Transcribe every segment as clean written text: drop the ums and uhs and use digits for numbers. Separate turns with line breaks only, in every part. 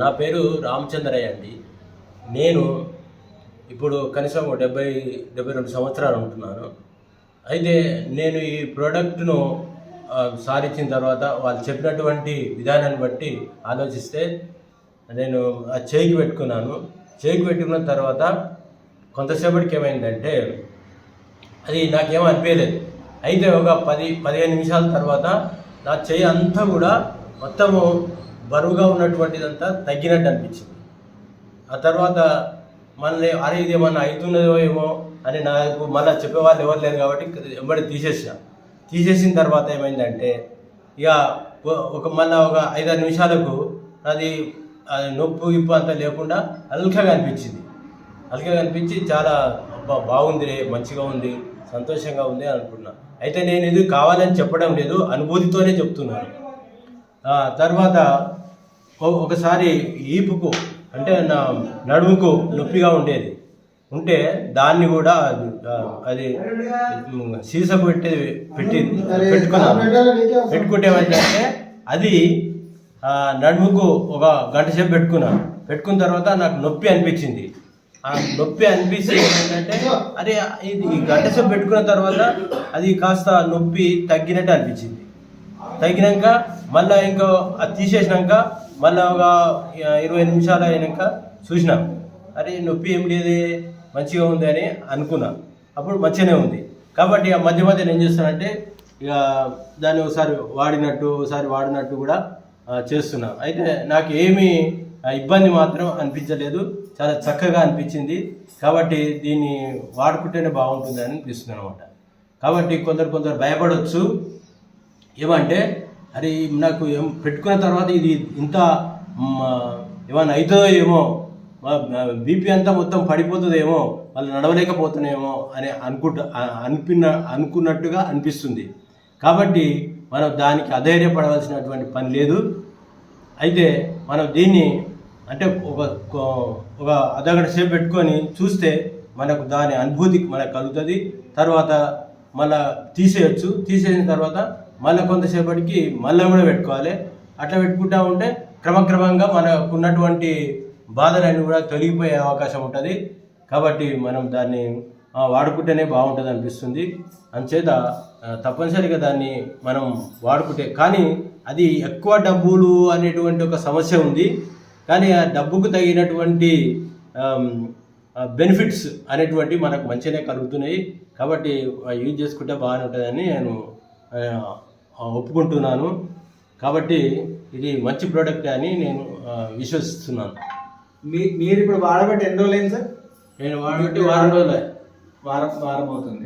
నా పేరు రామచంద్రయ్య అండి. నేను ఇప్పుడు కనీసం 72 సంవత్సరాలు ఉంటున్నాను. అయితే నేను ఈ ప్రోడక్ట్ను సాధించిన తర్వాత వాళ్ళు చెప్పినటువంటి విధానాన్ని బట్టి ఆలోచిస్తే నేను ఆ చేయికి పెట్టుకున్నాను. చేయికి పెట్టుకున్న తర్వాత కొంతసేపటికి ఏమైందంటే అది నాకేమో అనిపించలేదు. అయితే ఒక 10-15 నిమిషాల తర్వాత నా చేయి అంతా కూడా మొత్తము బరువుగా ఉన్నటువంటిదంతా తగ్గినట్టు అనిపించింది. ఆ తర్వాత మళ్ళీ అరే ఇది ఏమన్నా అవుతున్నదో ఏమో అని నాకు మళ్ళీ చెప్పేవాళ్ళు ఎవరు లేరు కాబట్టి వెంబడి తీసేసిన తర్వాత ఏమైందంటే ఇక మళ్ళీ ఒక 5-6 నిమిషాలకు అది నొప్పి గిప్పు అంతా లేకుండా అల్కగా అనిపించి చాలా బాగుంది, మంచిగా ఉంది, సంతోషంగా ఉంది అనుకున్నా. అయితే నేను ఇది కావాలని చెప్పడం లేదు, అనుభూతితోనే చెప్తున్నాను. తర్వాత ఒకసారి ఈపుకు అంటే నా నడుముకు నొప్పిగా ఉంటే దాన్ని కూడా అది సీసకు పెట్టుకుంటే ఏమైందంటే అది నడుముకు ఒక గంట సేపు పెట్టుకున్న తర్వాత నాకు నొప్పి అనిపించింది. ఆ నొప్పి అనిపిస్తే ఏంటంటే అరే ఇది గంట సేపు పెట్టుకున్న తర్వాత అది కాస్త నొప్పి తగ్గినట్టు అనిపించింది. తగ్గినాక మళ్ళీ ఇంకో అది తీసేసినాక మళ్ళీ ఒక 20 నిమిషాలు అయినాక చూసినాం, అరే నొప్పి ఏం లేదే, మంచిగా ఉంది అని అనుకున్నా. అప్పుడు మంచిగానే ఉంది. కాబట్టి ఆ మధ్య నేను చేస్తానంటే ఇక దాన్ని ఒకసారి వాడినట్టు కూడా చేస్తున్నా. అయితే నాకు ఏమీ ఇబ్బంది మాత్రం అనిపించలేదు, చాలా చక్కగా అనిపించింది. కాబట్టి దీన్ని వాడుకుంటేనే బాగుంటుంది అని అనిపిస్తుంది అనమాట. కాబట్టి కొందరు భయపడవచ్చు, ఏమంటే అది నాకు పెట్టుకున్న తర్వాత ఇది ఇంత ఏమైనా అవుతుందో ఏమో, బీపీ అంతా మొత్తం పడిపోతుందేమో, వాళ్ళు నడవలేకపోతున్నాయేమో అని అనుకున్నట్టుగా అనిపిస్తుంది. కాబట్టి మనం దానికి అధైర్యపడవలసినటువంటి పని లేదు. అయితే మనం దీన్ని అంటే ఒక అర్ధగంట సేపు పెట్టుకొని చూస్తే మనకు దాని అనుభూతి మనకు కలుగుతుంది. తర్వాత మళ్ళీ తీసేసిన తర్వాత మళ్ళీ కొంతసేపటికి మళ్ళీ కూడా పెట్టుకోవాలి. అట్లా పెట్టుకుంటా ఉంటే క్రమక్రమంగా మనకు ఉన్నటువంటి బాధలన్నీ కూడా తొలగిపోయే అవకాశం ఉంటుంది. కాబట్టి మనం దాన్ని వాడుకుంటేనే బాగుంటుంది అనిపిస్తుంది. అందుచేత తప్పనిసరిగా దాన్ని మనం వాడుకుంటే, కానీ అది ఎక్కువ డబ్బులు అనేటువంటి ఒక సమస్య ఉంది. కానీ ఆ డబ్బుకు తగినటువంటి బెనిఫిట్స్ అనేటువంటి మనకు మంచిగానే కలుగుతున్నాయి. కాబట్టి యూజ్ చేసుకుంటే బాగానే ఉంటుందని నేను ఒప్పుకుంటున్నాను. కాబట్టి ఇది మంచి ప్రోడక్ట్ అని నేను విశ్వసిస్తున్నాను.
మీరు ఇప్పుడు వాడబట్టి ఎన్ని రోజులు అయింది సార్?
నేను వాడబట్టి వారం రోజులే.
వారం అవుతుంది.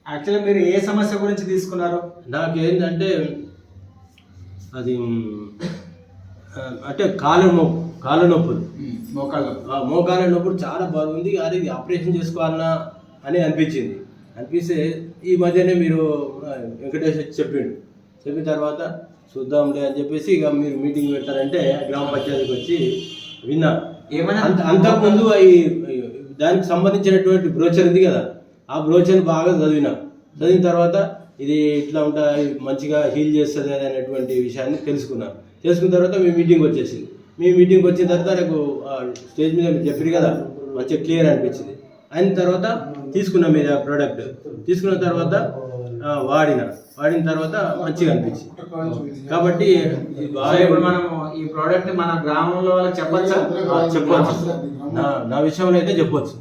యాక్చువల్గా మీరు ఏ సమస్య గురించి తీసుకున్నారు?
నాకు ఏంటంటే అది అంటే కాళ్ళ నొప్పులు, మోకాళ్ళ నొప్పులు చాలా బాగుంది. అది ఆపరేషన్ చేసుకోవాలన్నా అని అనిపిస్తే ఈ మధ్యనే మీరు వెంకటేష్ చెప్పిన తర్వాత చూద్దాంలే అని చెప్పేసి ఇక మీరు మీటింగ్ పెట్టారంటే గ్రామ పంచాయతీకి వచ్చి విన్నా. ఏమైనా అంతకుముందు దానికి సంబంధించినటువంటి బ్రోచర్ ఉంది కదా, ఆ బ్రోచర్ బాగా చదివిన తర్వాత ఇది ఇట్లా ఉంటాయి, మంచిగా హీల్ చేస్తుంది అనేటువంటి విషయాన్ని తెలుసుకున్న తర్వాత మీ మీటింగ్ వచ్చేసింది. మీ మీటింగ్కి వచ్చిన తర్వాత నాకు స్టేజ్ మీద మీరు చెప్పారు కదా, మంచిగా క్లియర్ అనిపించింది. అయిన తర్వాత తీసుకున్నా మీద ప్రోడక్ట్. తీసుకున్న తర్వాత వాడిన తర్వాత మంచిగా అనిపించింది. కాబట్టి
ఇప్పుడు మనం ఈ ప్రోడక్ట్ మన గ్రామంలో
చెప్పచ్చు. నా విషయంలో అయితే చెప్పొచ్చు,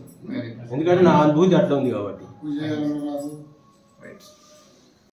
ఎందుకంటే నా అనుభూతి అట్లా ఉంది కాబట్టి.